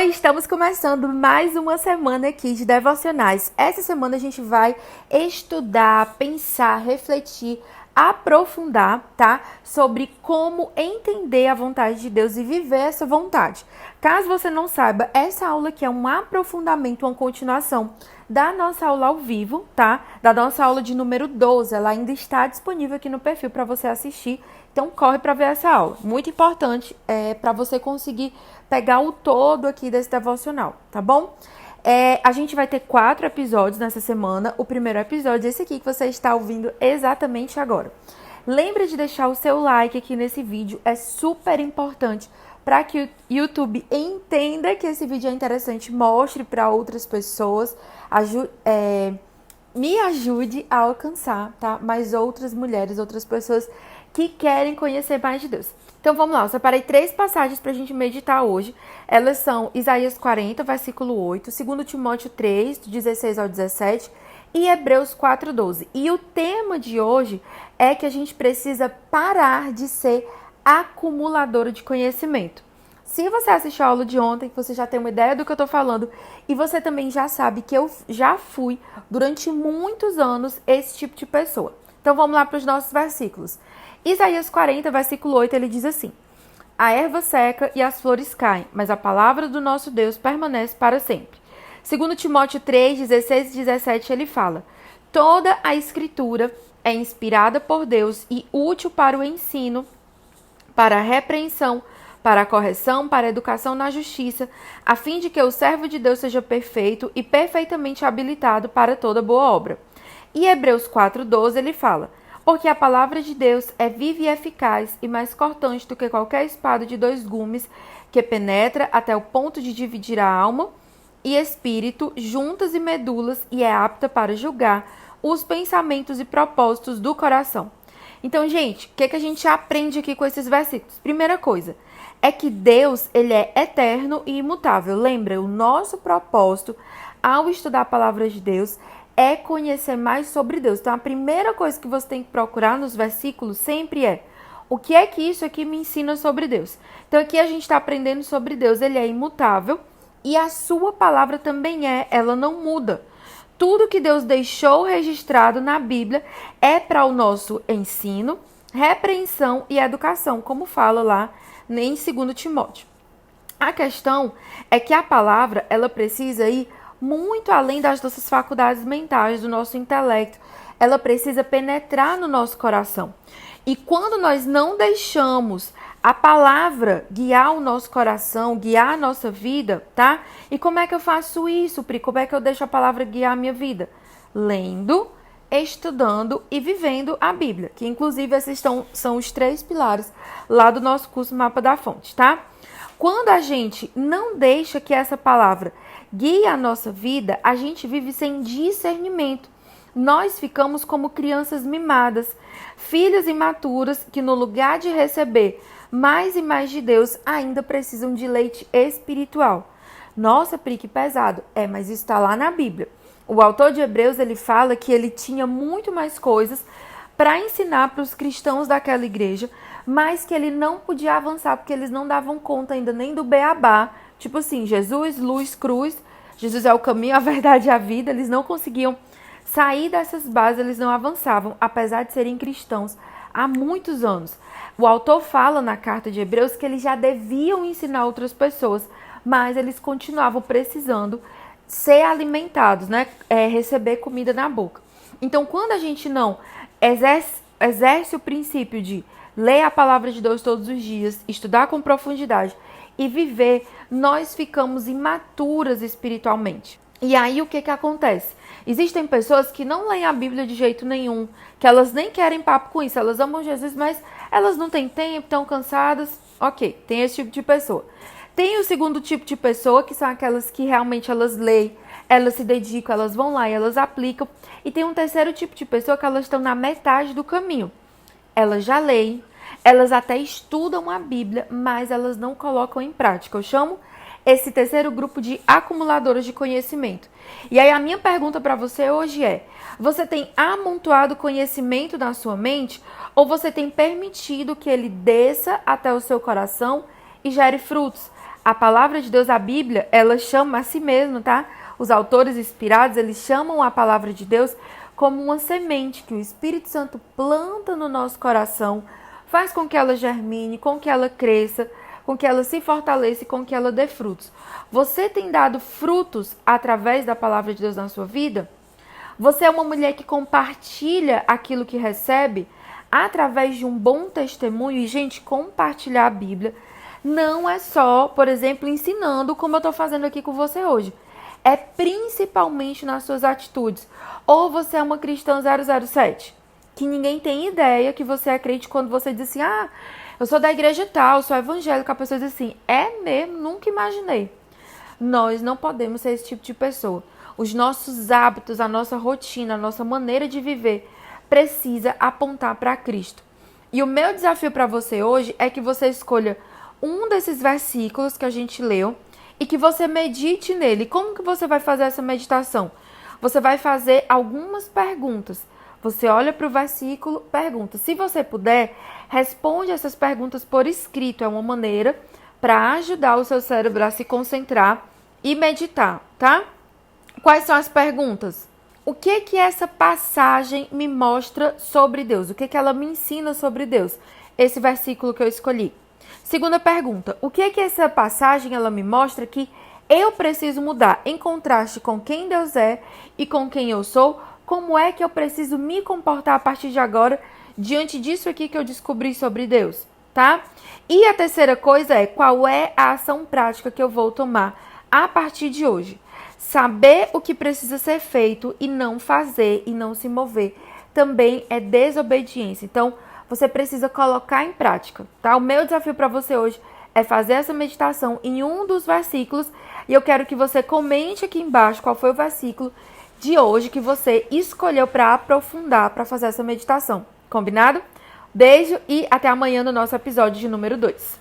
Oi, estamos começando mais uma semana aqui de devocionais. Essa semana a gente vai estudar, pensar, refletir, aprofundar, tá? Sobre como entender a vontade de Deus e viver essa vontade. Caso você não saiba, essa aula aqui é um aprofundamento, uma continuação da nossa aula ao vivo, tá? Da nossa aula de número 12. Ela ainda está disponível aqui no perfil para você assistir. Então, corre para ver essa aula. Muito importante para você conseguir pegar o todo aqui desse devocional, tá bom? A gente vai ter 4 episódios nessa semana. O primeiro episódio é esse aqui que você está ouvindo exatamente agora. Lembre de deixar o seu like aqui nesse vídeo. É super importante para que o YouTube entenda que esse vídeo é interessante, mostre para outras pessoas, me ajude a alcançar, tá? Mais outras mulheres, outras pessoas que querem conhecer mais de Deus. Então vamos lá, eu separei 3 passagens para a gente meditar hoje. Elas são Isaías 40, versículo 8, 2 Timóteo 3, do 16 ao 17 e Hebreus 4, 12. E o tema de hoje é que a gente precisa parar de ser acumuladora de conhecimento. Se você assistiu a aula de ontem, você já tem uma ideia do que eu tô falando e você também já sabe que eu já fui, durante muitos anos, esse tipo de pessoa. Então vamos lá para os nossos versículos. Isaías 40, versículo 8, ele diz assim: a erva seca e as flores caem, mas a palavra do nosso Deus permanece para sempre. 2 Timóteo 3, 16 e 17, ele fala: toda a escritura é inspirada por Deus e útil para o ensino, para a repreensão, para a correção, para a educação na justiça, a fim de que o servo de Deus seja perfeito e perfeitamente habilitado para toda boa obra. E Hebreus 4:12 ele fala: porque a palavra de Deus é viva e eficaz e mais cortante do que qualquer espada de 2 gumes, que penetra até o ponto de dividir a alma e espírito, juntas e medulas, e é apta para julgar os pensamentos e propósitos do coração. Então, gente, o que a gente aprende aqui com esses versículos? Primeira coisa é que Deus, ele é eterno e imutável. Lembra, o nosso propósito ao estudar a palavra de Deus é conhecer mais sobre Deus. Então, a primeira coisa que você tem que procurar nos versículos sempre é: o que é que isso aqui me ensina sobre Deus? Então, aqui a gente está aprendendo sobre Deus. Ele é imutável e a sua palavra também ela não muda. Tudo que Deus deixou registrado na Bíblia é para o nosso ensino, repreensão e educação, como fala lá em 2 Timóteo. A questão é que a palavra, ela precisa ir muito além das nossas faculdades mentais, do nosso intelecto. Ela precisa penetrar no nosso coração. E quando nós não deixamos a palavra guiar o nosso coração, guiar a nossa vida, tá? E como é que eu faço isso, Pri? Como é que eu deixo a palavra guiar a minha vida? Lendo, estudando e vivendo a Bíblia. Que inclusive esses são os 3 pilares lá do nosso curso Mapa da Fonte, tá? Quando a gente não deixa que essa palavra guie a nossa vida, a gente vive sem discernimento. Nós ficamos como crianças mimadas, filhas imaturas que no lugar de receber mais e mais de Deus, ainda precisam de leite espiritual. Nossa, Pri, que pesado. Mas isso está lá na Bíblia. O autor de Hebreus, ele fala que ele tinha muito mais coisas para ensinar para os cristãos daquela igreja, mas que ele não podia avançar porque eles não davam conta ainda nem do beabá. Tipo assim, Jesus, luz, cruz, Jesus é o caminho, a verdade e a vida. Eles não conseguiam sair dessas bases, eles não avançavam, apesar de serem cristãos há muitos anos. O autor fala na carta de Hebreus que eles já deviam ensinar outras pessoas, mas eles continuavam precisando ser alimentados, né? Receber comida na boca. Então, quando a gente não exerce o princípio de ler a palavra de Deus todos os dias, estudar com profundidade e viver, nós ficamos imaturas espiritualmente. E aí o que acontece? Existem pessoas que não leem a Bíblia de jeito nenhum, que elas nem querem papo com isso, elas amam Jesus, mas elas não têm tempo, estão cansadas. Ok, tem esse tipo de pessoa. Tem o segundo tipo de pessoa, que são aquelas que realmente elas leem, elas se dedicam, elas vão lá e elas aplicam. E tem um terceiro tipo de pessoa que elas estão na metade do caminho. Elas já leem, elas até estudam a Bíblia, mas elas não colocam em prática. Eu chamo esse terceiro grupo de acumuladoras de conhecimento. E aí a minha pergunta para você hoje é: você tem amontoado conhecimento na sua mente ou você tem permitido que ele desça até o seu coração e gere frutos? A palavra de Deus, a Bíblia, ela chama a si mesmo, tá? Os autores inspirados, eles chamam a palavra de Deus como uma semente que o Espírito Santo planta no nosso coração, faz com que ela germine, com que ela cresça, com que ela se fortaleça e com que ela dê frutos. Você tem dado frutos através da palavra de Deus na sua vida? Você é uma mulher que compartilha aquilo que recebe através de um bom testemunho? E, gente, compartilhar a Bíblia não é só, por exemplo, ensinando como eu estou fazendo aqui com você hoje. É principalmente nas suas atitudes. Ou você é uma cristã 007, que ninguém tem ideia que você é crente quando você diz assim, eu sou da igreja tal, sou evangélica. A pessoa diz assim, é mesmo? Nunca imaginei. Nós não podemos ser esse tipo de pessoa. Os nossos hábitos, a nossa rotina, a nossa maneira de viver precisa apontar para Cristo. E o meu desafio para você hoje é que você escolha um desses versículos que a gente leu e que você medite nele. Como que você vai fazer essa meditação? Você vai fazer algumas perguntas. Você olha para o versículo, pergunta. Se você puder, responde essas perguntas por escrito. É uma maneira para ajudar o seu cérebro a se concentrar e meditar, tá? Quais são as perguntas? O que essa passagem me mostra sobre Deus? O que ela me ensina sobre Deus? Esse versículo que eu escolhi. Segunda pergunta, o que essa passagem ela me mostra que eu preciso mudar? Em contraste com quem Deus é e com quem eu sou, como é que eu preciso me comportar a partir de agora diante disso aqui que eu descobri sobre Deus, tá? E a terceira coisa é, qual é a ação prática que eu vou tomar a partir de hoje? Saber o que precisa ser feito e não fazer e não se mover também é desobediência. Então, você precisa colocar em prática, tá? O meu desafio para você hoje é fazer essa meditação em um dos versículos e eu quero que você comente aqui embaixo qual foi o versículo de hoje que você escolheu para aprofundar, para fazer essa meditação. Combinado? Beijo e até amanhã no nosso episódio de número 2.